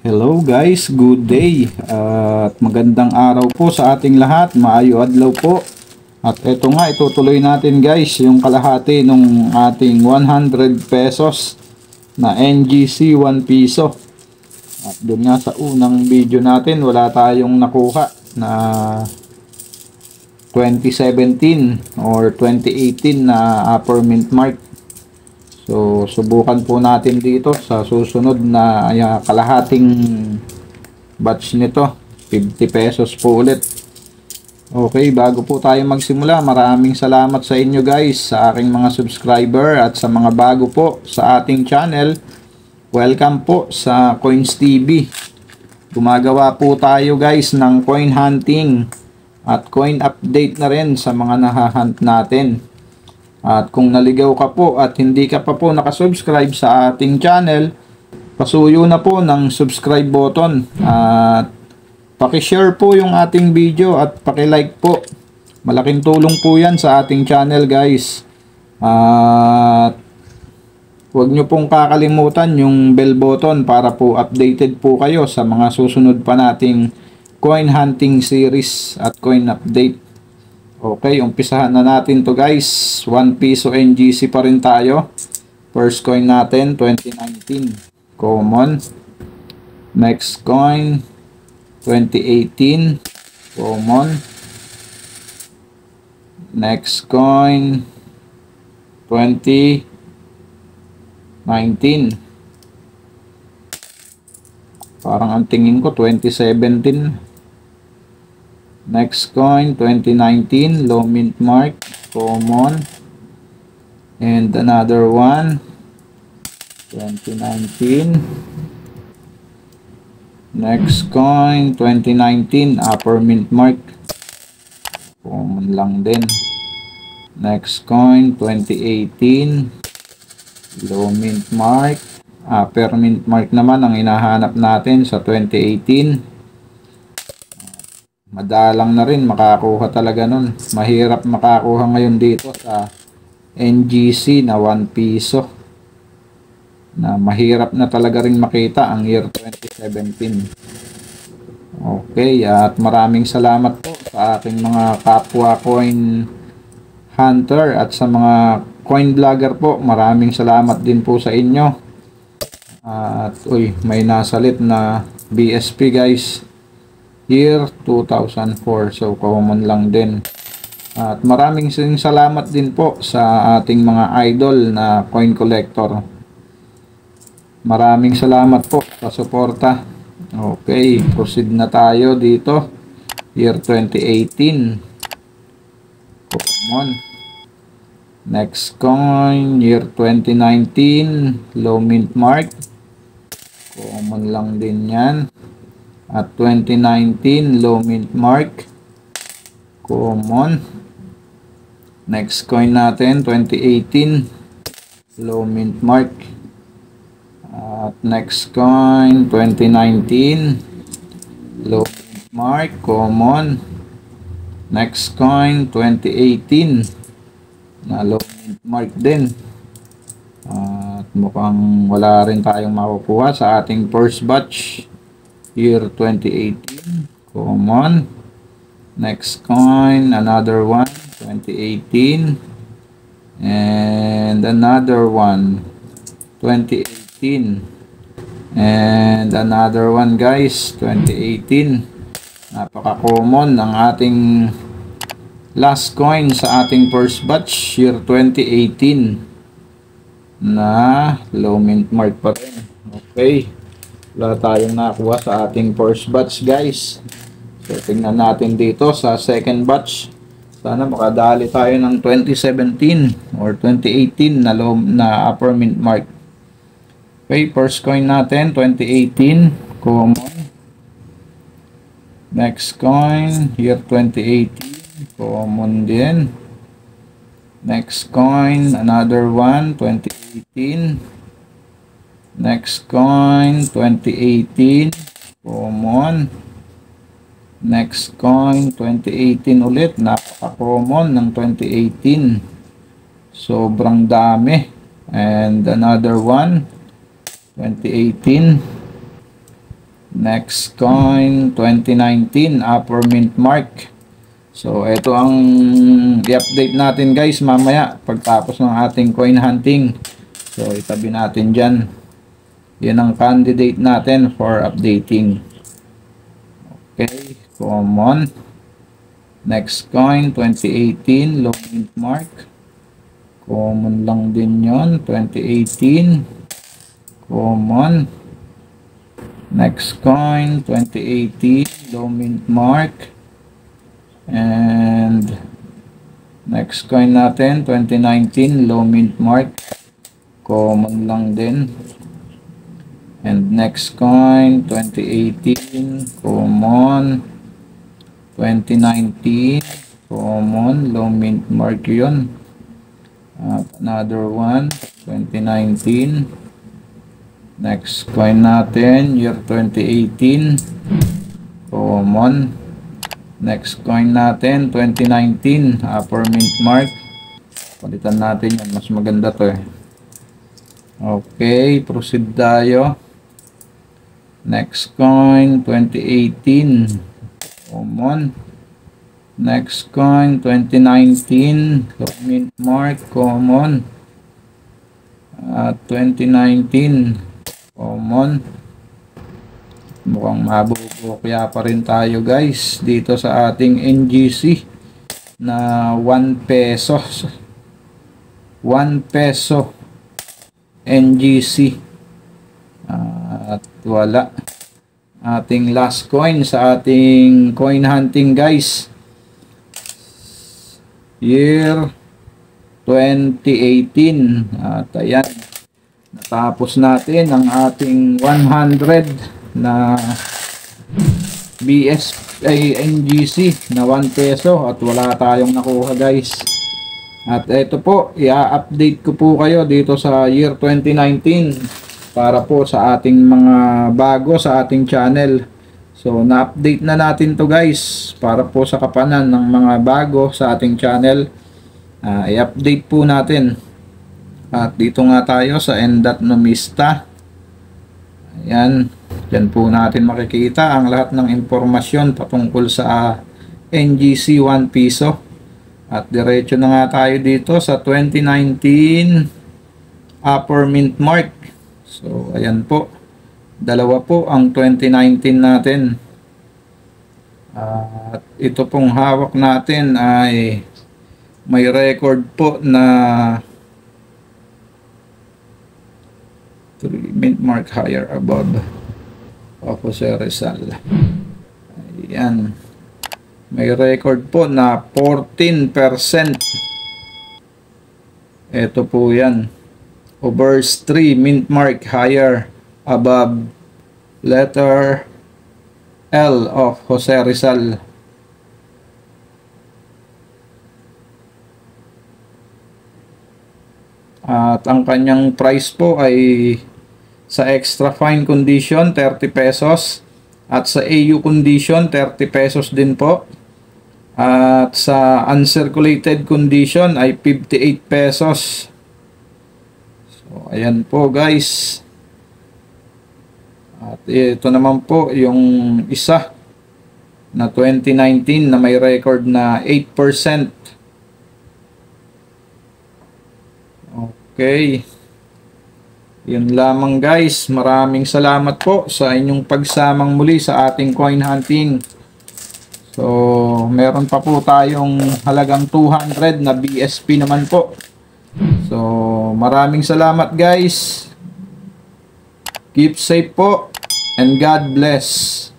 Hello guys, good day at magandang araw po sa ating lahat, maayo adlaw po. At eto nga, itutuloy natin guys yung kalahati nung ating 100 pesos na NGC 1 piso. At doon nga sa unang video natin, wala tayong nakuha na 2017 or 2018 na upper mint mark. So, subukan po natin dito sa susunod na kalahating batch nito. 50 pesos po ulit. Okay, bago po tayo magsimula, maraming salamat sa inyo guys, sa aking mga subscriber at sa mga bago po sa ating channel. Welcome po sa Coins TV. Gumagawa po tayo guys ng coin hunting at coin update na rin sa mga nahahunt natin. At kung naligaw ka po at hindi ka pa po nakasubscribe sa ating channel, pasuyo na po ng subscribe button at paki-share po yung ating video at paki-like po. Malaking tulong po yan sa ating channel guys. At huwag nyo pong kakalimutan yung bell button para po updated po kayo sa mga susunod pa nating coin hunting series at coin update. Okay, umpisahan na natin to guys. 1 piso NGC pa rin tayo. First coin natin, 2019. Common. Next coin, 2018. Common. Next coin, 2019. Parang ang tingin ko, 2017. Next coin, 2019, low mint mark, common. And another one, 2019. Next coin, 2019, upper mint mark, common lang din. Next coin, 2018, low mint mark, upper mint mark naman ang hinahanap natin sa 2018. Madalang na rin makakuha talaga nun. Mahirap makakuha ngayon dito sa NGC na 1 piso. Na mahirap na talaga rin makita ang year 2017. Okay, at maraming salamat po sa aking mga kapwa coin hunter at sa mga coin vlogger po. Maraming salamat din po sa inyo. At may nasalit na BSP guys. Year 2004, so common lang din. At maraming salamat din po sa ating mga idol na coin collector. Maraming salamat po sa suporta. Okay, proceed na tayo dito. Year 2018, common. Next coin, year 2019, low mint mark, common lang din yan. At 2019, low mint mark, common. Next coin natin, 2018, low mint mark. At next coin, 2019, low mint mark, common. Next coin, 2018, na low mint mark din. At mukhang wala rin tayong makukuha sa ating first batch. Year 2018, common. Next coin, another one, 2018. And another one, 2018. And another one guys, 2018. Napaka-common ng ating last coin sa ating first batch, year 2018. Na low mint mark pa rin. Okay. Wala tayong nakuha sa ating first batch guys. So tingnan natin dito sa second batch. Sana makadali tayo ng 2017 or 2018 na upper mint mark. Okay, first coin natin 2018, common. Next coin, year 2018, common din. Next coin, another one, 2018. Next coin, 2018, common. Next coin, 2018 ulit. Napaka-common ng 2018. Sobrang dami. And another one, 2018. Next coin, 2019 upper mint mark. So ito ang i-update natin guys mamaya pagtapos ng ating coin hunting. So itabi natin dyan. Yan ang candidate natin for updating. Okay, common. Next coin, 2018 low mint mark. Common lang din yon, 2018. Common. Next coin, 2018 low mint mark. And next coin natin, 2019 low mint mark. Common lang din. And next coin, 2018 common. 2019 common, low mint mark yun. Another one, 2019. Next coin natin, year 2018 common. Next coin natin, 2019 upper mint mark. Palitan natin yan, mas maganda to eh. Okay, proceed tayo. Next coin, 2018 common. Next coin, 2019 low mint mark common. 2019 common. Mukhang mabubukya pa rin tayo guys dito sa ating NGC na 1 peso. 1 peso NGC. At wala. Ating last coin sa ating coin hunting guys. Year 2018. At ayan. Natapos natin ang ating 100 na NGC na 1 peso at wala tayong nakuha guys. At ito po, i-update ko po kayo dito sa year 2019 para po sa ating mga bago sa ating channel. So na-update na natin to guys para po sa kapanan ng mga bago sa ating channel. I-update po natin. At dito nga tayo sa End.Numista. Ayan. Diyan po natin makikita ang lahat ng impormasyon patungkol sa NGC 1 piso. At diretso na nga tayo dito sa 2019 upper mint mark. So ayan po. Dalawa po ang 2019 natin. At ito pong hawak natin ay may record po na 3 mint mark higher above of Jose Rizal. Ayan. May record po na 14%. Ito po yan. Overs 3 mint mark higher above letter L of Jose Rizal. At ang kanyang price po ay sa extra fine condition 30 pesos at sa AU condition 30 pesos din po. At sa uncirculated condition ay 58 pesos. So ayan po guys. At ito naman po yung isa na 2019 na may record na 8%. Okay. Yun lamang guys. Maraming salamat po sa inyong pagsamang muli sa ating coin hunting. So, meron pa po tayong halagang 200 na BSP naman po. So, maraming salamat guys. Keep safe po and God bless.